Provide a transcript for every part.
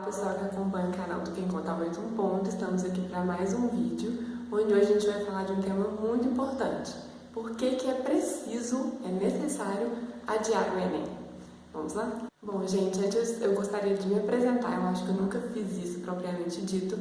pessoal que acompanha o canal do Quem Conta Aumenta um Ponto. Estamos aqui para mais um vídeo, onde hoje a gente vai falar de um tema muito importante. Por que que é necessário adiar o Enem? Vamos lá? Bom, gente, antes eu gostaria de me apresentar. Eu acho que eu nunca fiz isso propriamente dito.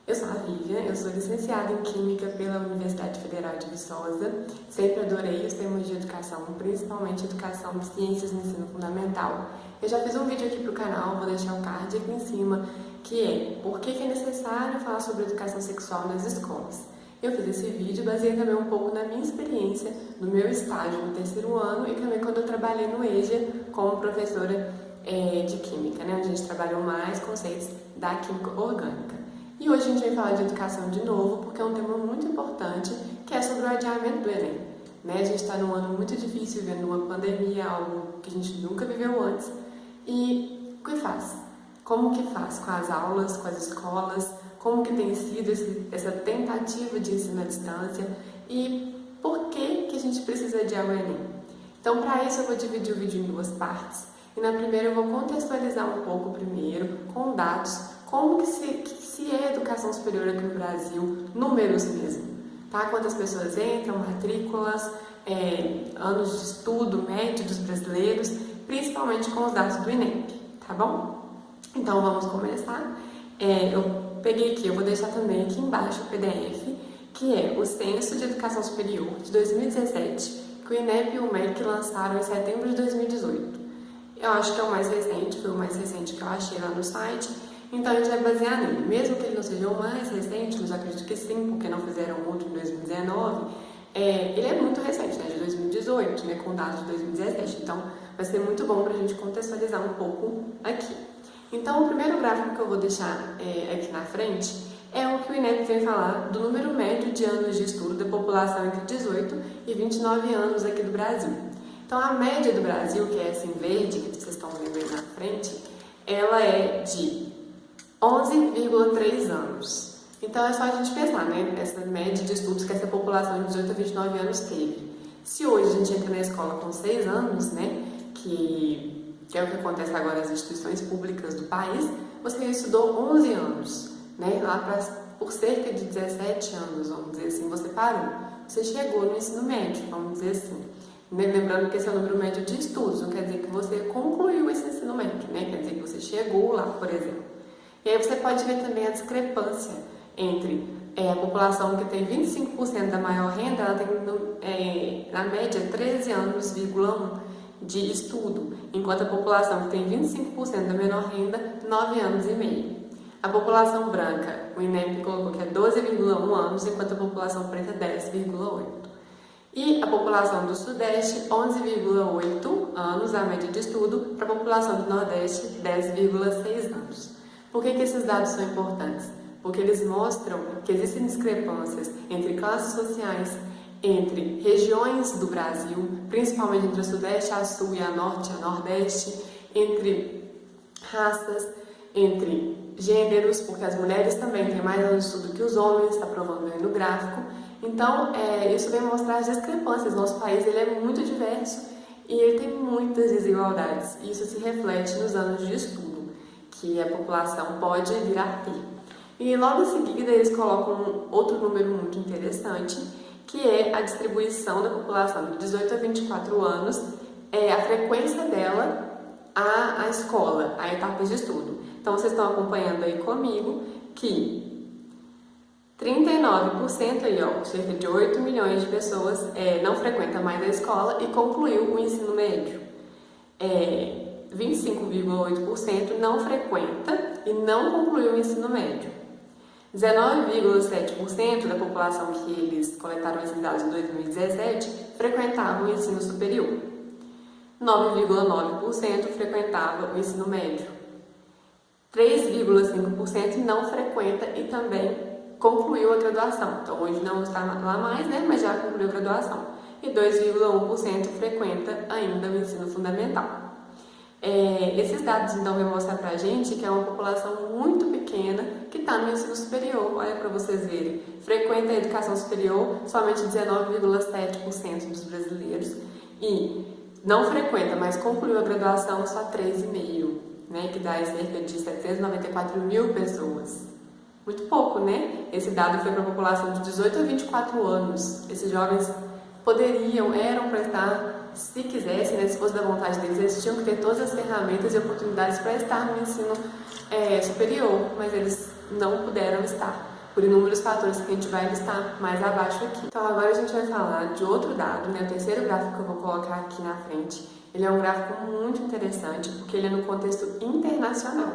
Eu sou a Vivian, eu sou licenciada em Química pela Universidade Federal de Viçosa. Sempre adorei os temas de educação, principalmente educação de ciências no ensino fundamental. Eu já fiz um vídeo aqui pro canal, vou deixar o card aqui em cima, que é por que é necessário falar sobre educação sexual nas escolas. Eu fiz esse vídeo baseado também um pouco na minha experiência, no meu estágio no terceiro ano e também quando eu trabalhei no EJA como professora de Química, né, onde a gente trabalhou mais conceitos da Química Orgânica. E hoje a gente vai falar de educação de novo, porque é um tema muito importante, que é sobre o adiamento do Enem. Né? A gente está num ano muito difícil, vivendo uma pandemia, algo que a gente nunca viveu antes. E o que faz? Como que faz com as aulas, com as escolas? Como que tem sido essa tentativa de ensino à distância? E por que a gente precisa adiar o Enem? Então, para isso, eu vou dividir o vídeo em duas partes. E na primeira eu vou contextualizar um pouco primeiro, com dados, como que se é educação superior aqui no Brasil, números mesmo, tá? Quantas pessoas entram, matrículas, anos de estudo médio dos brasileiros, principalmente com os dados do INEP, tá bom? Então vamos começar. Eu peguei aqui, eu vou deixar também aqui embaixo o PDF, que é o Censo de Educação Superior de 2017, que o INEP e o MEC lançaram em setembro de 2018. Eu acho que é o mais recente, foi o mais recente que eu achei lá no site. Então a gente vai basear nele, mesmo que ele não seja o mais recente, mas eu acredito que sim, porque não fizeram outro em 2019, ele é muito recente, né, de 2018, né, com dados de 2017, então vai ser muito bom para a gente contextualizar um pouco aqui. Então o primeiro gráfico que eu vou deixar aqui na frente é o que o INEP vem falar do número médio de anos de estudo da população entre 18 e 29 anos aqui do Brasil. Então a média do Brasil, que é essa em verde, que vocês estão vendo aí na frente, ela é de 11,3 anos. Então é só a gente pensar, né? Essa média de estudos que essa população de 18 a 29 anos teve. Se hoje a gente entra na escola com 6 anos, né? Que é o que acontece agora nas instituições públicas do país, você estudou 11 anos, né? Por cerca de 17 anos, vamos dizer assim, você parou. Você chegou no ensino médio, vamos dizer assim. Lembrando que esse é o número médio de estudos, não quer dizer que você concluiu esse ensino médio, né? Quer dizer que você chegou lá, por exemplo. E aí você pode ver também a discrepância entre a população que tem 25% da maior renda, ela tem, na média, 13 anos,1 de estudo, enquanto a população que tem 25% da menor renda, 9 anos e meio. A população branca, o INEP colocou que é 12,1 anos, enquanto a população preta é 10,8. E a população do Sudeste, 11,8 anos, a média de estudo, para a população do Nordeste, 10,6 anos. Por que esses dados são importantes? Porque eles mostram que existem discrepâncias entre classes sociais, entre regiões do Brasil, principalmente entre a Sudeste, a Sul e a Norte, a Nordeste, entre raças, entre gêneros, porque as mulheres também têm mais anos de estudo que os homens, está provando aí no gráfico. Então, isso vem mostrar as discrepâncias. Nosso país ele é muito diverso e ele tem muitas desigualdades. E isso se reflete nos anos de estudo que a população pode vir a ter. E logo em seguida eles colocam outro número muito interessante, que é a distribuição da população de 18 a 24 anos, a frequência dela à escola, a etapas de estudo. Então vocês estão acompanhando aí comigo que 39% aí, ó, cerca de 8 milhões de pessoas não frequentam mais a escola e concluiu o ensino médio. 25,8% não frequenta e não concluiu o ensino médio. 19,7% da população que eles coletaram esses dados em 2017 frequentava o ensino superior. 9,9% frequentava o ensino médio. 3,5% não frequenta e também concluiu a graduação. Então hoje não está lá mais, né, mas já concluiu a graduação. E 2,1% frequenta ainda o ensino fundamental. Esses dados então vão mostrar pra gente que é uma população muito pequena que está no ensino superior. Olha para vocês verem, frequenta a educação superior somente 19,7% dos brasileiros e não frequenta, mas concluiu a graduação só 3,5%. né, que dá cerca de 794 mil pessoas. Muito pouco, né? Esse dado foi para a população de 18 a 24 anos. Esses jovens eram para estar, se quisessem, né, se fosse da vontade deles, eles tinham que ter todas as ferramentas e oportunidades para estar no ensino superior, mas eles não puderam estar, por inúmeros fatores que a gente vai listar mais abaixo aqui. Então agora a gente vai falar de outro dado, né, o terceiro gráfico que eu vou colocar aqui na frente. Ele é um gráfico muito interessante porque ele é no contexto internacional.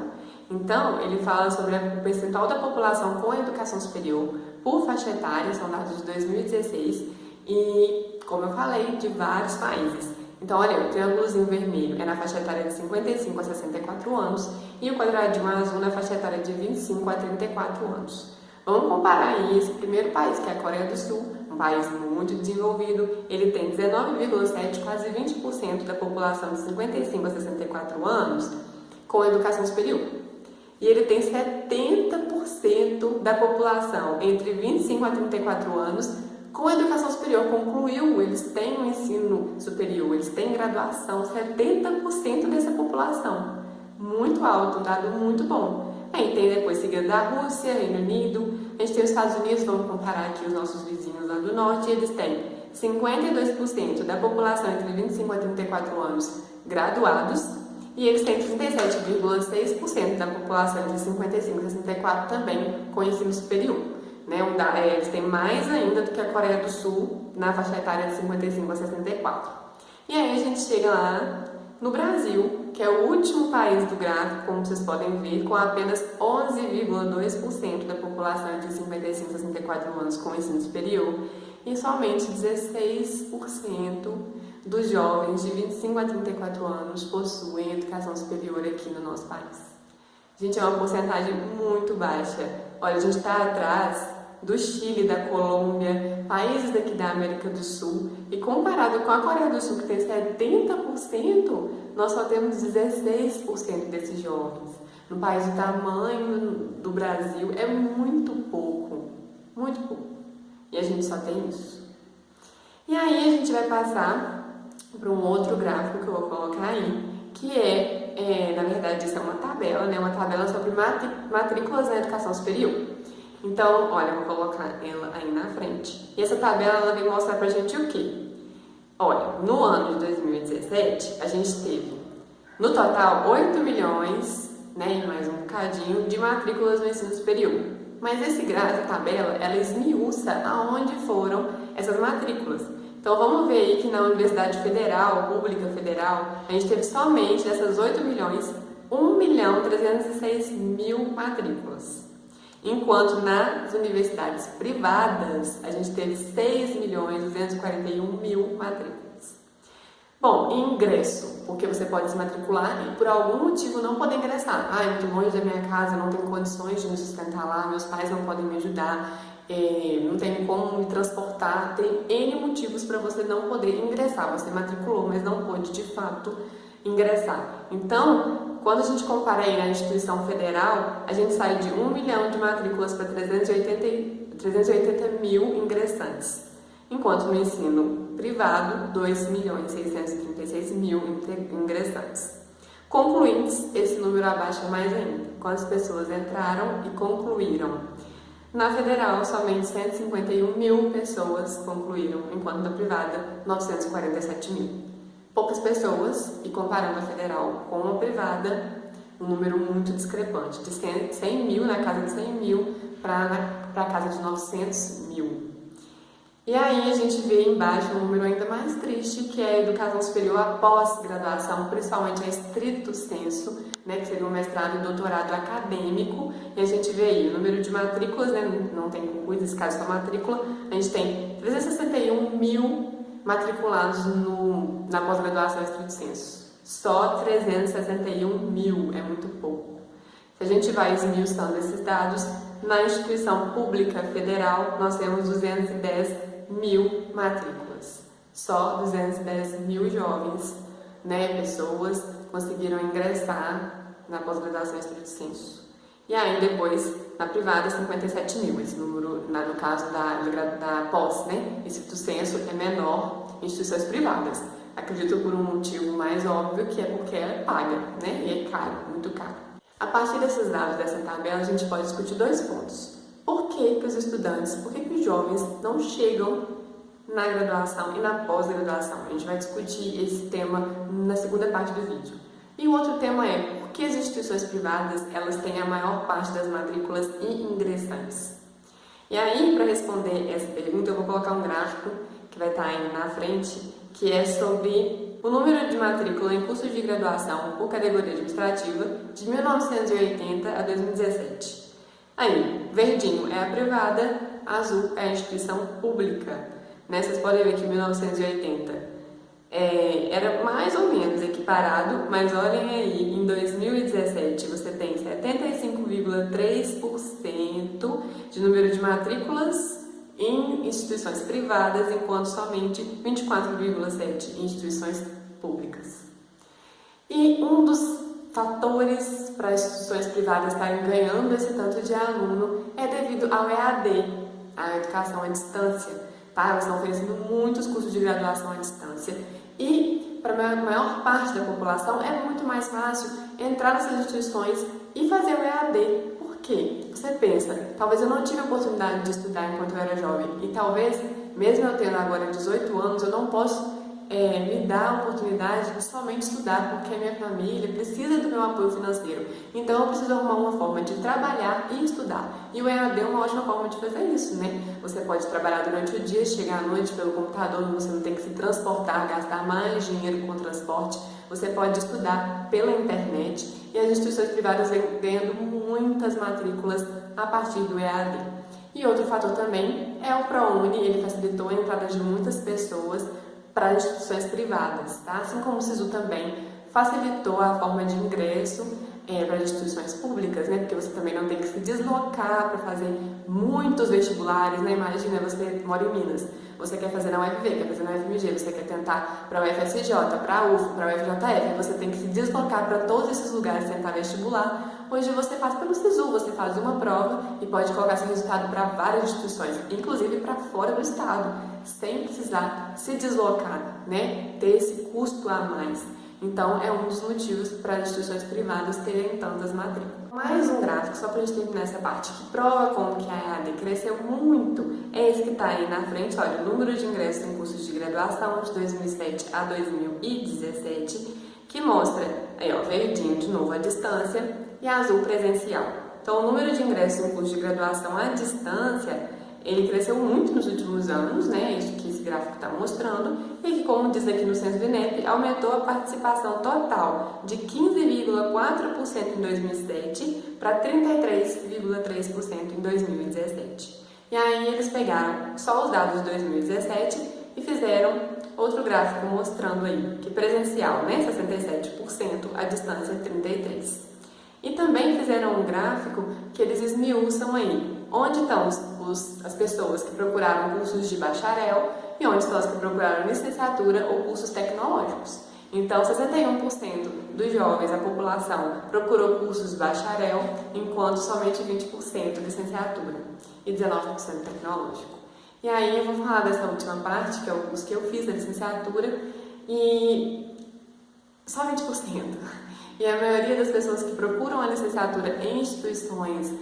Então, ele fala sobre o percentual da população com educação superior por faixa etária, são dados de 2016, e, como eu falei, de vários países. Então, olha, o triângulozinho vermelho é na faixa etária de 55 a 64 anos e o quadradinho azul na faixa etária de 25 a 34 anos. Vamos comparar aí esse primeiro país, que é a Coreia do Sul, um país muito desenvolvido. Ele tem 19,7%, quase 20% da população de 55 a 64 anos com educação superior. E ele tem 70% da população entre 25 a 34 anos com educação superior, concluiu, eles têm um ensino superior, eles têm graduação, 70% dessa população. Muito alto, um dado muito bom. Aí tem depois seguida da Rússia, Reino Unido, a gente tem os Estados Unidos, vamos comparar aqui os nossos vizinhos lá do norte, eles têm 52% da população entre 25 a 34 anos graduados, e eles têm 37,6% da população entre 55 e 64 também com ensino superior. Né? Eles têm mais ainda do que a Coreia do Sul na faixa etária de 55 a 64. E aí a gente chega lá no Brasil, que é o último país do gráfico, como vocês podem ver, com apenas 11,2% da população entre 55 e 64 anos com ensino superior e somente 16% dos jovens de 25 a 34 anos possuem educação superior aqui no nosso país. Gente, é uma porcentagem muito baixa. Olha, a gente está atrás do Chile, da Colômbia, países daqui da América do Sul, e comparado com a Coreia do Sul, que tem 70%, nós só temos 16% desses jovens. No país do tamanho do Brasil, é muito pouco, muito pouco. E a gente só tem isso. E aí a gente vai passar para um outro gráfico que eu vou colocar aí, que na verdade, isso é uma tabela, né? Uma tabela sobre matrículas na educação superior. Então, olha, eu vou colocar ela aí na frente. E essa tabela, ela vem mostrar pra gente o quê? Olha, no ano de 2017, a gente teve, no total, 8 milhões, né, e mais um bocadinho, de matrículas no ensino superior. Mas essa tabela, ela esmiuça aonde foram essas matrículas. Então, vamos ver aí que na Universidade Federal, Pública Federal, a gente teve somente dessas 8 milhões, 1.306.000 matrículas. Enquanto nas universidades privadas, a gente teve 6.241.000 matrículas. Bom, ingresso, porque você pode se matricular e por algum motivo não poder ingressar. Ah, é muito longe da minha casa, não tenho condições de me sustentar lá, meus pais não podem me ajudar, não tenho como me transportar, tem N motivos para você não poder ingressar. Você matriculou, mas não pôde de fato ingressar. Então, quando a gente compara aí na instituição federal, a gente sai de 1 milhão de matrículas para 380 mil ingressantes. Enquanto no ensino privado, 2.636.000 ingressantes. Concluintes, esse número abaixa mais ainda. Quantas pessoas entraram e concluíram? Na federal, somente 151.000 pessoas concluíram, enquanto na privada, 947.000. Poucas pessoas, e comparando a federal com a privada, um número muito discrepante, de 100.000, na casa de 100.000, para a casa de 900.000. E aí a gente vê embaixo um número ainda mais triste, que é a educação superior após graduação, principalmente a estrito sensu, né, que seria um mestrado e doutorado acadêmico, e a gente vê aí o número de matrículas, né, não tem concurso, nesse caso só matrícula, a gente tem 361.000 matriculados na pós-graduação estrito sensu. Só 361.000, é muito pouco. Se a gente vai esmiuçando esses dados, na instituição pública federal nós temos 210.000 matrículas. Só 210.000 jovens, né, pessoas conseguiram ingressar na pós-graduação estrito sensu. E aí depois, na privada, 57.000. Esse número, no caso da pós, né, estrito sensu, é menor em instituições privadas. Acredito por um motivo mais óbvio, que é porque é paga, né? E é caro, muito caro. A partir desses dados dessa tabela, a gente pode discutir 2 pontos. Por que os estudantes, por que os jovens não chegam na graduação e na pós-graduação? A gente vai discutir esse tema na segunda parte do vídeo. E o outro tema é por que as instituições privadas elas têm a maior parte das matrículas e ingressantes. E aí, para responder essa pergunta, eu vou colocar um gráfico que vai estar aí na frente, que é sobre o número de matrícula em cursos de graduação por categoria administrativa de 1980 a 2017. Aí, verdinho é a privada, azul é a instituição pública. Né? Vocês podem ver que 1980 era mais ou menos equiparado, mas olhem aí, em 2017 você tem 75,3% de número de matrículas em instituições privadas, enquanto somente 24,7% em instituições públicas. E um dos fatores para as instituições privadas estarem ganhando esse tanto de aluno é devido ao EAD, a educação à distância. Tá? Elas estão oferecendo muitos cursos de graduação à distância e para a maior parte da população é muito mais fácil entrar nessas instituições e fazer o EAD. Por quê? Você pensa, talvez eu não tive a oportunidade de estudar enquanto eu era jovem e talvez, mesmo eu tendo agora 18 anos, eu não posso me dar a oportunidade de somente estudar porque a minha família precisa do meu apoio financeiro. Então eu preciso arrumar uma forma de trabalhar e estudar. E o EAD é uma ótima forma de fazer isso, né? Você pode trabalhar durante o dia, chegar à noite pelo computador, você não tem que se transportar, gastar mais dinheiro com transporte. Você pode estudar pela internet e as instituições privadas vêm ganhando muitas matrículas a partir do EAD. E outro fator também é o ProUni, ele facilitou a entrada de muitas pessoas para as instituições privadas, tá? Assim como o SISU também facilitou a forma de ingresso para as instituições públicas, né? Porque você também não tem que se deslocar para fazer muitos vestibulares, né? Imagina, você mora em Minas, você quer fazer na UFV, quer fazer na UFMG, você quer tentar para a UFSJ, para a UF, para a UFJF, você tem que se deslocar para todos esses lugares tentar vestibular. Hoje você faz pelo SISU, você faz uma prova e pode colocar seu resultado para várias instituições, inclusive para fora do estado, sem precisar se deslocar, né? Ter esse custo a mais. Então, é um dos motivos para as instituições privadas terem tantas matrículas. Mais um gráfico, só para a gente terminar essa parte, que prova como que a EAD cresceu muito, é esse que está aí na frente, olha, o número de ingressos em cursos de graduação de 2007 a 2017, que mostra, aí ó, verdinho de novo a distância e azul presencial. Então, o número de ingressos em cursos de graduação à distância, ele cresceu muito nos últimos anos, né? Isso que esse gráfico está mostrando, e que, como diz aqui no censo do INEP, aumentou a participação total de 15,4% em 2007 para 33,3% em 2017. E aí eles pegaram só os dados de 2017 e fizeram outro gráfico mostrando aí que presencial, né? 67%, a distância 33%. E também fizeram um gráfico que eles esmiuçam aí onde estão as pessoas que procuraram cursos de bacharel e onde estão as que procuraram licenciatura ou cursos tecnológicos. Então, 61% dos jovens, a população, procurou cursos de bacharel, enquanto somente 20% licenciatura e 19% tecnológico. E aí eu vou falar dessa última parte, que é o curso que eu fiz da licenciatura, e só 20%. E a maioria das pessoas que procuram a licenciatura em instituições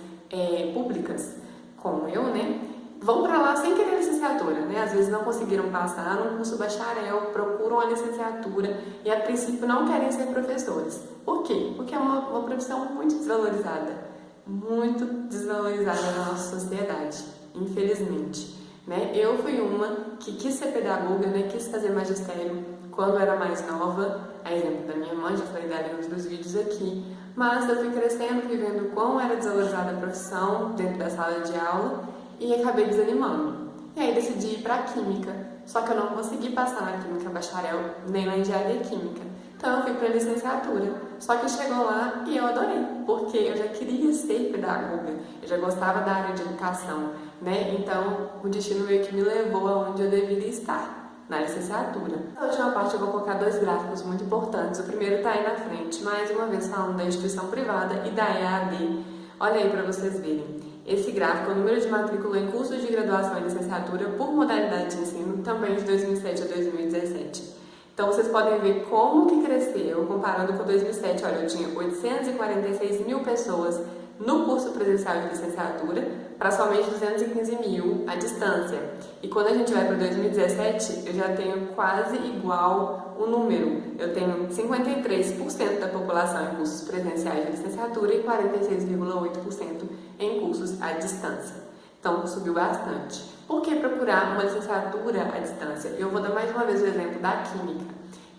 públicas, como eu, né, vão para lá sem querer licenciatura, né? Às vezes não conseguiram passar no curso bacharel, procuram a licenciatura e a princípio não querem ser professores. Por quê? Porque é uma profissão muito desvalorizada na nossa sociedade, infelizmente. Né? Eu fui uma que quis ser pedagoga, né? Quis fazer magistério quando era mais nova, a exemplo da minha mãe, já falei dela em outros vídeos aqui, mas eu fui crescendo, fui vendo quão era desvalorizada a profissão dentro da sala de aula e acabei desanimando. E aí decidi ir para a Química, só que eu não consegui passar na Química bacharel, nem na Engenharia Química. Então eu fui para a licenciatura, só que chegou lá e eu adorei, porque eu já queria ser pedagoga, eu já gostava da área de educação, né? Então o destino meio que me levou aonde eu deveria estar, na licenciatura. Na última parte eu vou colocar 2 gráficos muito importantes. O primeiro está aí na frente, mais uma vez falando da instituição privada e da EAD. Olha aí para vocês verem. Esse gráfico é o número de matrícula em cursos de graduação e licenciatura por modalidade de ensino, também de 2007 a 2017. Então vocês podem ver como que cresceu, comparando com 2007, olha, eu tinha 846 mil pessoas no curso presencial de licenciatura para somente 215 mil à distância. E quando a gente vai para 2017, eu já tenho quase igual o número. Eu tenho 53% da população em cursos presenciais de licenciatura e 46,8% em cursos à distância. Então, subiu bastante. Por que procurar uma licenciatura à distância? Eu vou dar mais uma vez o exemplo da química.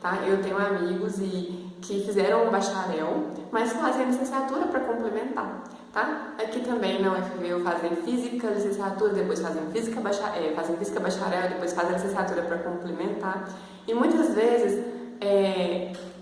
Tá? Eu tenho amigos que fizeram um bacharel, mas fazem licenciatura para complementar. Tá? Aqui também na UFV fazem física, licenciatura, depois fazem física bacharel, depois fazem licenciatura para complementar. E muitas vezes,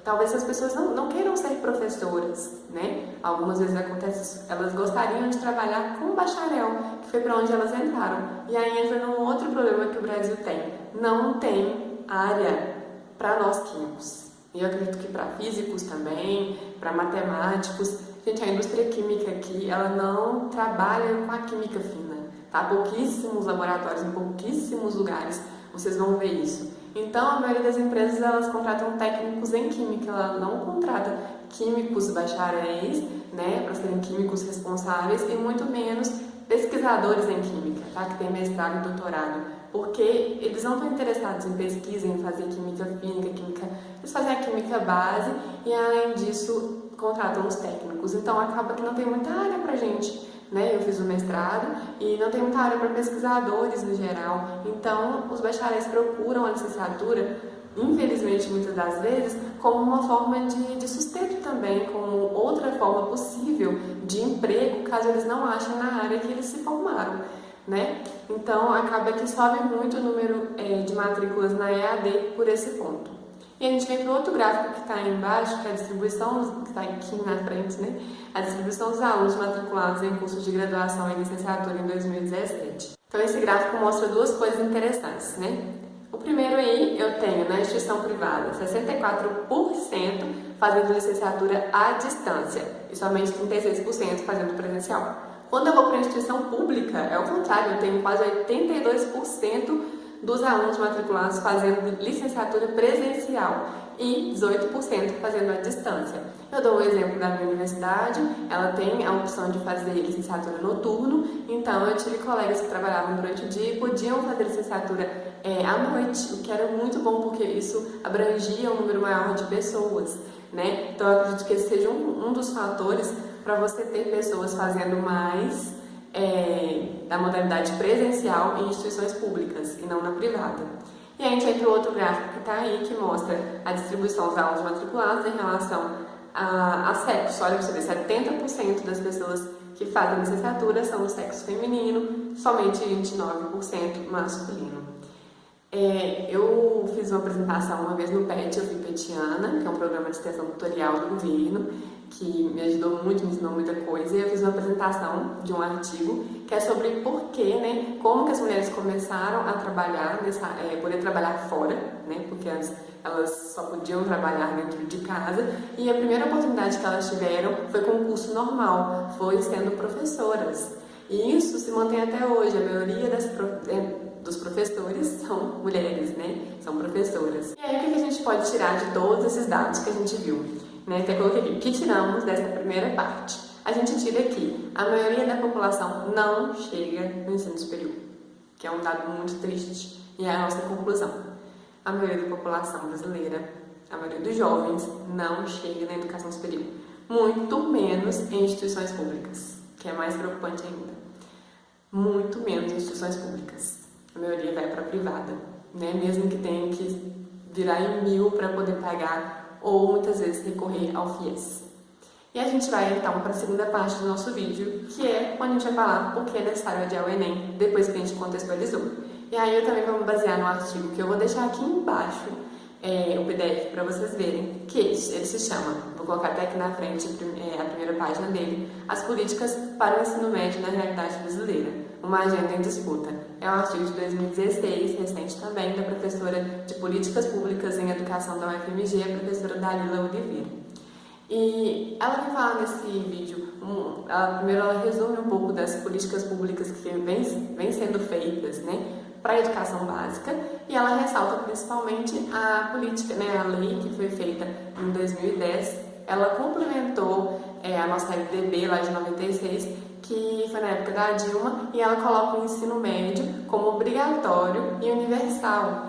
talvez as pessoas não queiram ser professoras, né? Algumas vezes acontece isso, elas gostariam de trabalhar com bacharel, que foi para onde elas entraram. E aí entra num outro problema que o Brasil tem: não tem área para nós químicos. E eu acredito que para físicos também, para matemáticos. Gente, a indústria química aqui, ela não trabalha com a química fina, tá? Pouquíssimos laboratórios, em pouquíssimos lugares vocês vão ver isso. Então, a maioria das empresas, elas contratam técnicos em química, ela não contrata químicos bacharéis, né, para serem químicos responsáveis, e muito menos pesquisadores em química, tá? Que tem mestrado e doutorado, porque eles não estão interessados em pesquisa, em fazer química fina, eles fazem a química base e, além disso, contratam os técnicos. Então, acaba que não tem muita área pra gente, né? Eu fiz o mestrado e não tem muita área para pesquisadores no geral. Então, os bacharéis procuram a licenciatura, infelizmente, muitas das vezes, como uma forma de sustento também, como outra forma possível de emprego, caso eles não achem na área que eles se formaram, né? Então, acaba que sobe muito o número de matrículas na EAD por esse ponto. E a gente vem para o outro gráfico que está aí embaixo, que é a distribuição, que está aqui na frente, né? A distribuição dos alunos matriculados em cursos de graduação e licenciatura em 2017. Então, esse gráfico mostra duas coisas interessantes, né? O primeiro aí, eu tenho na instituição privada 64% fazendo licenciatura à distância e somente 36% fazendo presencial. Quando eu vou para a instituição pública, é o contrário, eu tenho quase 82% dos alunos matriculados fazendo licenciatura presencial e 18% fazendo à distância. Eu dou o exemplo da minha universidade, ela tem a opção de fazer licenciatura noturno, então eu tive colegas que trabalhavam durante o dia e podiam fazer licenciatura à noite, o que era muito bom porque isso abrangia um número maior de pessoas, né? Então eu acredito que esse seja um dos fatores para você ter pessoas fazendo mais da modalidade presencial em instituições públicas e não na privada. E a gente vai para o outro gráfico que está aí, que mostra a distribuição dos alunos matriculados em relação a sexo. Olha para você ver, 70% das pessoas que fazem licenciatura são do sexo feminino, somente 29% masculino. Eu fiz uma apresentação uma vez no PET, eu fui petiana, que é um programa de extensão tutorial do governo, que me ajudou muito, me ensinou muita coisa, e eu fiz uma apresentação de um artigo que é sobre porquê, né, como que as mulheres começaram a trabalhar, poder trabalhar fora, né, porque antes elas só podiam trabalhar dentro de casa, e a primeira oportunidade que elas tiveram foi com um curso normal, foi sendo professoras. E isso se mantém até hoje, a maioria dos professores são mulheres, né, são professoras. E aí o que a gente pode tirar de todos esses dados que a gente viu? Né, até coloquei aqui, o que tiramos dessa primeira parte? A gente tira aqui, a maioria da população não chega no ensino superior, que é um dado muito triste, e é a nossa conclusão. A maioria da população brasileira, a maioria dos jovens, não chega na educação superior, muito menos em instituições públicas, que é mais preocupante ainda. Muito menos em instituições públicas. A maioria vai para a privada, né, mesmo que tenha que virar em 1000 para poder pagar, ou muitas vezes recorrer ao FIES. E a gente vai então para a segunda parte do nosso vídeo, que é quando a gente vai falar por que é necessário adiar o Enem, depois que a gente contextualizou. E aí eu também vou me basear no artigo que eu vou deixar aqui embaixo, o PDF para vocês verem, que ele se chama, vou colocar até aqui na frente a primeira página dele, As Políticas para o Ensino Médio na Realidade Brasileira, uma agenda em disputa. É um artigo de 2016, recente também, da professora de Políticas Públicas em Educação da UFMG, a professora Dalila Oliveira. E ela vai falar nesse vídeo, primeiro ela resume um pouco das políticas públicas que vem sendo feitas, né, para a educação básica, e ela ressalta principalmente a política, a lei que foi feita em 2010. Ela complementou a nossa LDB lá de 96, que foi na época da Dilma, e ela coloca o ensino médio como obrigatório e universal.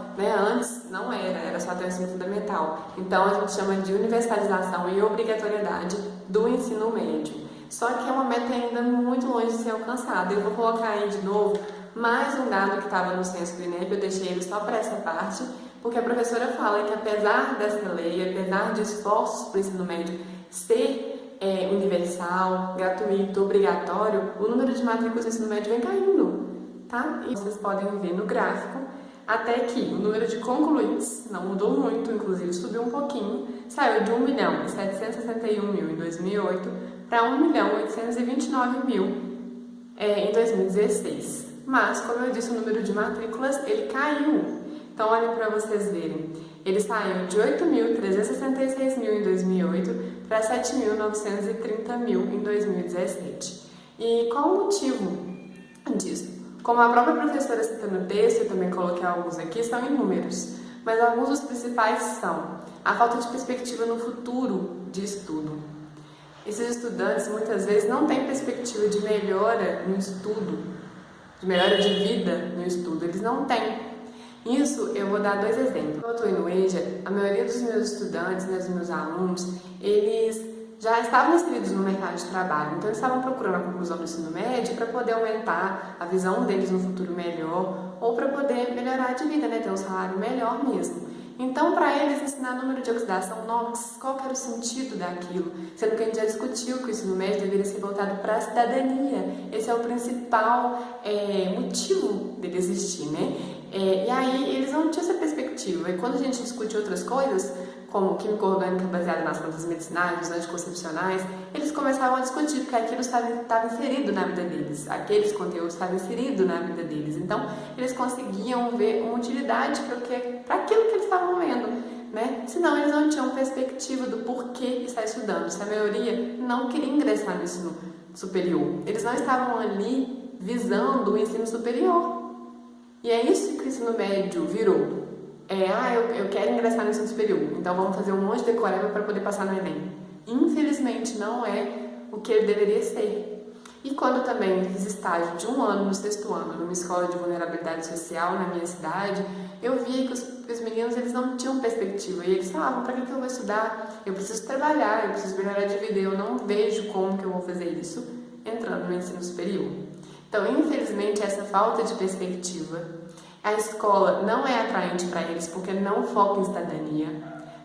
Antes não era só até o ensino fundamental. Então a gente chama de universalização e obrigatoriedade do ensino médio. Só que é uma meta ainda muito longe de ser alcançada. Eu vou colocar aí de novo mais um dado que estava no censo do INEP, eu deixei ele só para essa parte, porque a professora fala que apesar dessa lei, apesar de esforços para o ensino médio ser universal, gratuito, obrigatório, o número de matrículas do ensino médio vem caindo, tá? E vocês podem ver no gráfico, até que o número de concluintes não mudou muito, inclusive subiu um pouquinho, saiu de 1.761.000 em 2008 para 1.829.000 em 2016. Mas, como eu disse, o número de matrículas ele caiu. Então, olhem para vocês verem. Ele saiu de 8.366.000 em 2008 para 7.930.000 em 2017. E qual o motivo disso? Como a própria professora cita no texto, eu também coloquei alguns aqui, são inúmeros. Mas alguns dos principais são a falta de perspectiva no futuro de estudo. Esses estudantes muitas vezes não têm perspectiva de melhora no estudo, de melhora de vida no estudo, eles não têm. Isso eu vou dar 2 exemplos. Quando eu estou no EJA, a maioria dos meus estudantes, dos meus alunos, eles já estavam inseridos no mercado de trabalho, então eles estavam procurando a conclusão do ensino médio para poder aumentar a visão deles no futuro melhor, ou para poder melhorar de vida, ter um salário melhor mesmo. Então, para eles, ensinar número de oxidação NOx, qual que era o sentido daquilo? Sendo que a gente já discutiu que o ensino médio deveria ser voltado para a cidadania. Esse é o principal motivo dele existir, e aí, eles não tinham essa perspectiva. E quando a gente discute outras coisas, como química orgânica baseada nas plantas medicinais, os anticoncepcionais, eles começavam a discutir porque aquilo estava inserido na vida deles, aqueles conteúdos estavam inseridos na vida deles. Então, eles conseguiam ver uma utilidade para aquilo que eles estavam vendo, Senão, eles não tinham perspectiva do porquê estar estudando. Se a maioria não queria ingressar no ensino superior, eles não estavam ali visando o ensino superior. E é isso que o ensino médio virou. Eu quero ingressar no ensino superior, então vamos fazer um monte de decoreba para poder passar no Enem. Infelizmente, não é o que ele deveria ser. E quando também fiz estágio de 1 ano no 6º ano, numa escola de vulnerabilidade social na minha cidade, eu vi que os meninos eles não tinham perspectiva. E eles falavam, para que eu vou estudar? Eu preciso trabalhar, eu preciso melhorar de vida. Eu não vejo como que eu vou fazer isso entrando no ensino superior. Então, infelizmente, essa falta de perspectiva, a escola não é atraente para eles porque não foca em cidadania,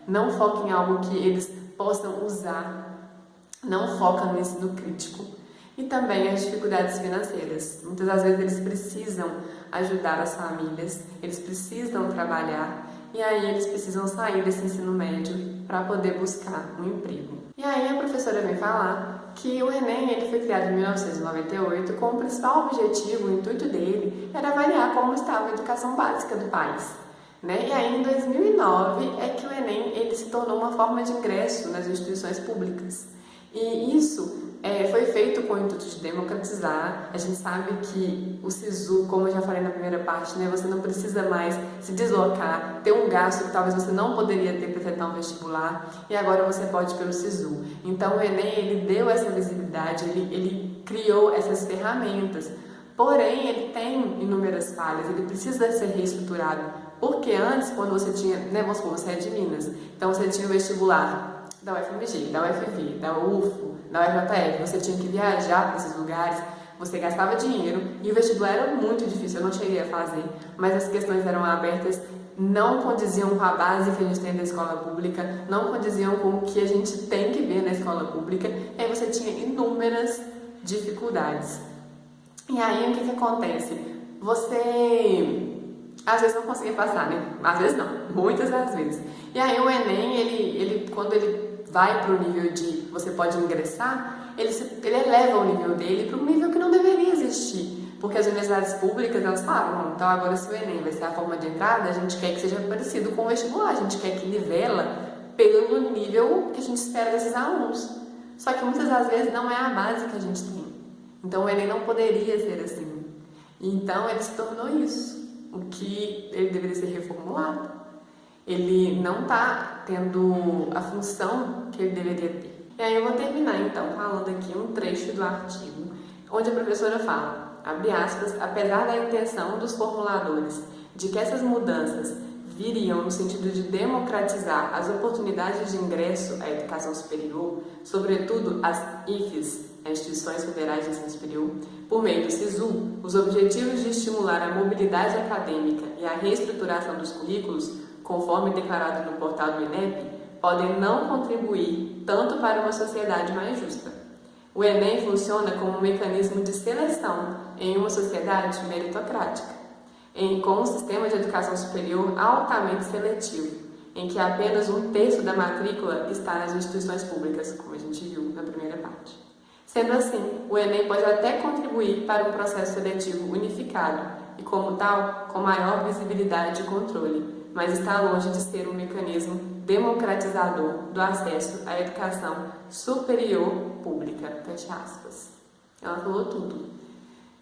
não foca em algo que eles possam usar, não foca no ensino crítico e também as dificuldades financeiras. Muitas das vezes eles precisam ajudar as famílias, eles precisam trabalhar e aí eles precisam sair desse ensino médio para poder buscar um emprego. E aí a professora vem falar que o Enem ele foi criado em 1998 com o principal objetivo, o intuito dele, era avaliar como estava a educação básica do país. E aí em 2009 é que o Enem ele se tornou uma forma de ingresso nas instituições públicas. E isso foi feito com o intuito de democratizar. A gente sabe que o SISU, como eu já falei na primeira parte, você não precisa mais se deslocar, ter um gasto que talvez você não poderia ter para tentar um vestibular, e agora você pode pelo SISU. Então o Enem ele deu essa visibilidade, ele criou essas ferramentas, porém ele tem inúmeras falhas, ele precisa ser reestruturado, porque antes, quando você tinha, vamos supor, você é de Minas, então você tinha o vestibular da UFMG, da UFV, da UFO, da UFJF, você tinha que viajar para esses lugares, você gastava dinheiro e o vestibular era muito difícil, eu não cheguei a fazer, mas as questões eram abertas, não condiziam com a base que a gente tem da escola pública, não condiziam com o que a gente tem que ver na escola pública, e aí você tinha inúmeras dificuldades. E aí o que acontece? Você às vezes não conseguia passar, Às vezes não, muitas das vezes. E aí o Enem, ele quando ele vai para o nível de você pode ingressar, ele eleva o nível dele para um nível que não deveria existir. Porque as universidades públicas, elas falam, então agora se o Enem vai ser a forma de entrada, a gente quer que seja parecido com o vestibular, a gente quer que nivela pelo nível que a gente espera desses alunos. Só que muitas das vezes não é a base que a gente tem. Então o Enem não poderia ser assim. Então ele se tornou isso. o que ele deveria ser reformulado. Ele não está tendo a função que ele deveria ter. E aí eu vou terminar então falando aqui um trecho do artigo, onde a professora fala, abre aspas, apesar da intenção dos formuladores de que essas mudanças viriam no sentido de democratizar as oportunidades de ingresso à educação superior, sobretudo as IFES, as Instituições Federais de Ensino Superior, por meio do SISU, os objetivos de estimular a mobilidade acadêmica e a reestruturação dos currículos, conforme declarado no portal do INEP, podem não contribuir tanto para uma sociedade mais justa. O Enem funciona como um mecanismo de seleção em uma sociedade meritocrática, com um sistema de educação superior altamente seletivo, em que apenas 1/3 da matrícula está nas instituições públicas, como a gente viu na primeira parte. Sendo assim, o Enem pode até contribuir para um processo seletivo unificado e, como tal, com maior visibilidade e controle, mas está longe de ser um mecanismo democratizador do acesso à educação superior pública. Fecha aspas. Ela falou tudo.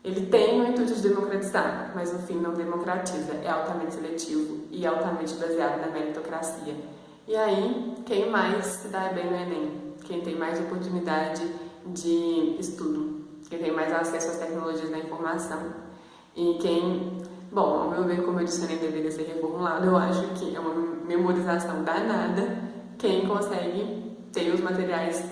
Ele tem o intuito de democratizar, mas no fim não democratiza, é altamente seletivo e altamente baseado na meritocracia. E aí, quem mais se dá bem no Enem? Quem tem mais oportunidade de estudo, quem tem mais acesso às tecnologias da informação. E quem, bom, ao meu ver, como eu disse, o Enem deveria ser reformulado, eu acho que é uma memorização danada quem consegue ter os materiais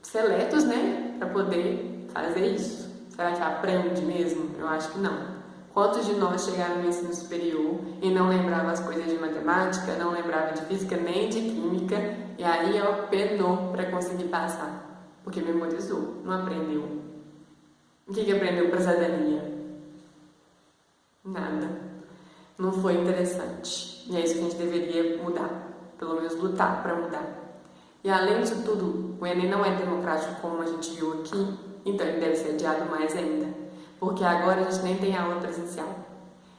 seletos, né, para poder fazer isso. Será que aprende mesmo? Eu acho que não. Quantos de nós chegaram no ensino superior e não lembrava as coisas de matemática, não lembrava de física nem de química, e aí penou para conseguir passar? Porque memorizou, não aprendeu. O que aprendeu para cidadania? Nada. Não foi interessante. E é isso que a gente deveria mudar. Pelo menos lutar para mudar. E além disso tudo, o Enem não é democrático como a gente viu aqui, então ele deve ser adiado mais ainda. Porque agora a gente nem tem aula presencial.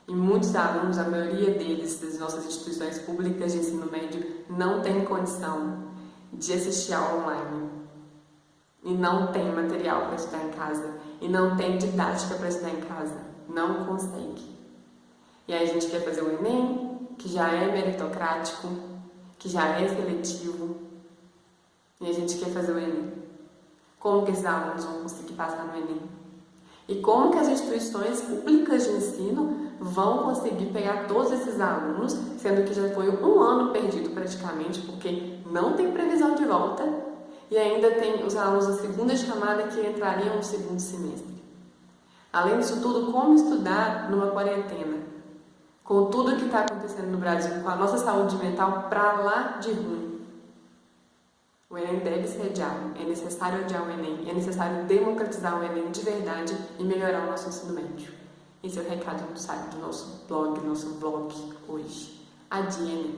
E muitos alunos, a maioria deles, das nossas instituições públicas de ensino médio, não tem condição de assistir aula online. E não tem material para estudar em casa. E não tem didática para estudar em casa. Não consegue. E aí a gente quer fazer o Enem, que já é meritocrático, que já é seletivo. E a gente quer fazer o Enem. Como que esses alunos vão conseguir passar no Enem? E como que as instituições públicas de ensino vão conseguir pegar todos esses alunos, sendo que já foi um ano perdido praticamente, porque não tem previsão de volta, e ainda tem os alunos da segunda chamada que entrariam no segundo semestre. Além disso tudo, como estudar numa quarentena? Com tudo que está acontecendo no Brasil, com a nossa saúde mental pra lá de ruim. O Enem deve ser adiado, é necessário adiar o Enem, é necessário democratizar o Enem de verdade e melhorar o nosso ensino médio. Esse é o recado do site do nosso blog hoje. Adie Enem.